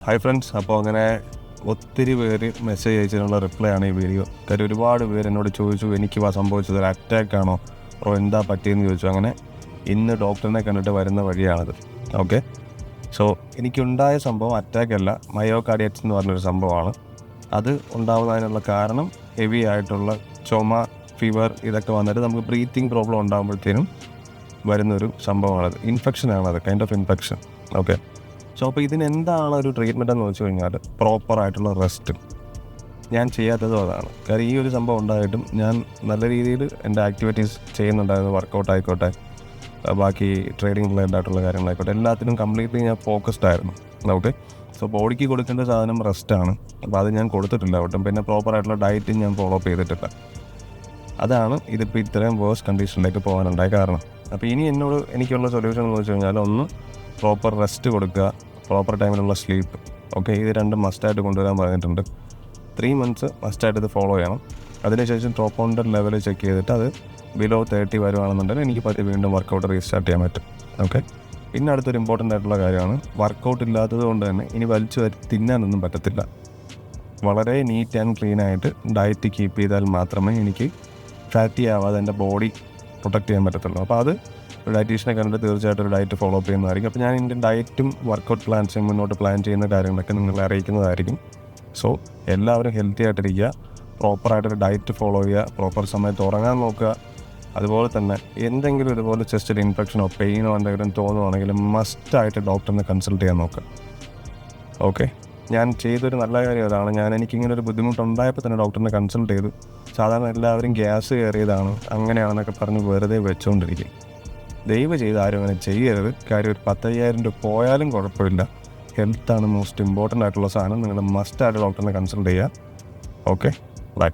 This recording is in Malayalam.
ഹായ് ഫ്രണ്ട്സ്, അപ്പോൾ അങ്ങനെ ഒത്തിരി പേര് മെസ്സേജ് അയച്ചതിനുള്ള റിപ്ലൈ ആണ് ഈ വീഡിയോ. കാര്യം ഒരുപാട് പേര് എന്നോട് ചോദിച്ചു എനിക്ക് സംഭവിച്ചത് ഒരു അറ്റാക്ക് ആണോ എന്താ പറ്റിയെന്ന് ചോദിച്ചു. അങ്ങനെ ഇന്ന് ഡോക്ടറിനെ കണ്ടിട്ട് വരുന്ന വഴിയാണത്. ഓക്കെ, സോ എനിക്കുണ്ടായ സംഭവം അറ്റാക്ക് അല്ല, മയോകാർഡിയറ്റിസ് എന്ന് പറഞ്ഞൊരു സംഭവമാണ്. അത് ഉണ്ടാകുന്നതിനുള്ള കാരണം ഹെവി ആയിട്ടുള്ള ചുമ, ഫീവർ ഇതൊക്കെ വന്നിട്ട് നമുക്ക് ബ്രീത്തിങ് പ്രോബ്ലം ഉണ്ടാകുമ്പോഴത്തേനും വരുന്നൊരു സംഭവമാണത്. ഇൻഫെക്ഷനാണത്, kind of infection. Okay, so അപ്പോൾ ഇതിനെന്താണ് ഒരു ട്രീറ്റ്മെൻറ്റ് എന്ന് വെച്ച് കഴിഞ്ഞാൽ പ്രോപ്പറായിട്ടുള്ള റെസ്റ്റ്. ഞാൻ ചെയ്യാത്തതും അതാണ്. കാര്യം ഈ ഒരു സംഭവം ഉണ്ടായിട്ടും ഞാൻ നല്ല രീതിയിൽ എൻ്റെ ആക്ടിവിറ്റീസ് ചെയ്യുന്നുണ്ടായിരുന്നു. വർക്കൗട്ട് ആയിക്കോട്ടെ, ബാക്കി ട്രേഡിംഗ് റിലേറ്റഡ് ആയിട്ടുള്ള കാര്യങ്ങളായിക്കോട്ടെ, എല്ലാത്തിനും കംപ്ലീറ്റ്ലി ഞാൻ ഫോക്കസ്ഡ് ആയിരുന്നു. ഓക്കെ, സോ ബോഡിക്ക് കൊടുക്കേണ്ട സാധനം റെസ്റ്റാണ്. അപ്പോൾ അത് ഞാൻ കൊടുത്തിട്ടില്ല ഒട്ടും. പിന്നെ പ്രോപ്പറായിട്ടുള്ള ഡയറ്റും ഞാൻ ഫോളോ അപ്പ് ചെയ്തിട്ടില്ല. അതാണ് ഇതിപ്പോൾ ഇത്രയും വേഴ്സ് കണ്ടീഷനിലേക്ക് പോകാനുണ്ടായ കാരണം. അപ്പോൾ ഇനി എനിക്കുള്ള സൊല്യൂഷൻ എന്ന് വെച്ച് കഴിഞ്ഞാൽ ഒന്ന് പ്രോപ്പർ റെസ്റ്റ് കൊടുക്കുക, പ്രോപ്പർ ടൈമിലുള്ള സ്ലീപ്പ്. ഓക്കെ, ഇത് രണ്ടും മസ്റ്റായിട്ട് കൊണ്ടുവരാൻ പറഞ്ഞിട്ടുണ്ട്. 3 months മസ്റ്റായിട്ട് ഇത് ഫോളോ ചെയ്യണം. അതിനുശേഷം ട്രോപ്പോണിൻ്റെ ലെവൽ ചെക്ക് ചെയ്തിട്ട് അത് ബിലോ 30 വരുവാണെന്നുണ്ടെങ്കിൽ എനിക്ക് പറ്റി വീണ്ടും വർക്കൗട്ട് റീസ്റ്റാർട്ട് ചെയ്യാൻ പറ്റും. ഓക്കെ, പിന്നെ അടുത്തൊരു ഇമ്പോർട്ടൻ്റ് ആയിട്ടുള്ള കാര്യമാണ്, വർക്കൗട്ട് ഇല്ലാത്തത് കൊണ്ട് തന്നെ ഇനി വലിച്ചു തിന്നാനൊന്നും പറ്റത്തില്ല. വളരെ നീറ്റ് ആൻഡ് ക്ലീൻ ആയിട്ട് ഡയറ്റ് കീപ്പ് ചെയ്താൽ മാത്രമേ എനിക്ക് ഫാറ്റി ആവാതെ എൻ്റെ ബോഡി പ്രൊട്ടക്റ്റ് ചെയ്യാൻ പറ്റത്തുള്ളൂ. അപ്പോൾ അത് ഒരു ഡയറ്റീഷ്യനെ കണ്ടിട്ട് തീർച്ചയായിട്ടും ഒരു ഡയറ്റ് ഫോളോ അപ്പ് ചെയ്യുന്നതായിരിക്കും. അപ്പോൾ ഞാൻ എൻ്റെ ഡയറ്റും വർക്കൗട്ട് പ്ലാൻസും മുന്നോട്ട് പ്ലാൻ ചെയ്യുന്ന കാര്യങ്ങളൊക്കെ നിങ്ങളെ അറിയിക്കുന്നതായിരിക്കും. സോ എല്ലാവരും ഹെൽത്തി ആയിട്ടിരിക്കുക, പ്രോപ്പറായിട്ടൊരു ഡയറ്റ് ഫോളോ ചെയ്യുക, പ്രോപ്പർ സമയത്ത് ഉറങ്ങാൻ നോക്കുക. അതുപോലെ തന്നെ എന്തെങ്കിലും ഇതുപോലെ ചെസ്റ്റിൽ ഇൻഫെക്ഷനോ പെയിനോ എന്തെങ്കിലും തോന്നുവാണെങ്കിൽ മസ്റ്റായിട്ട് ഡോക്ടറിനെ കൺസൾട്ട് ചെയ്യാൻ നോക്കുക. ഓക്കെ, ഞാൻ ചെയ്തൊരു നല്ല കാര്യം അതാണ്. എനിക്കിങ്ങനെ ഒരു ബുദ്ധിമുട്ടുണ്ടായപ്പോൾ തന്നെ ഡോക്ടറിനെ കൺസൾട്ട് ചെയ്തു. സാധാരണ എല്ലാവരും ഗ്യാസ് കയറിയതാണ് അങ്ങനെയാണെന്നൊക്കെ പറഞ്ഞ് വെറുതെ വെച്ചുകൊണ്ടിരിക്കും. ദയവ് ചെയ്ത് ആരും അങ്ങനെ ചെയ്യരുത്. കാര്യം ഒരു 10,000 രൂപ പോയാലും കുഴപ്പമില്ല. ഹെൽത്താണ് മോസ്റ്റ് ഇമ്പോർട്ടൻ്റ് ആയിട്ടുള്ള സാധനം. നിങ്ങൾ മസ്റ്റായിട്ട് ഡോക്ടറിനെ കൺസൾട്ട് ചെയ്യുക. Okay, by.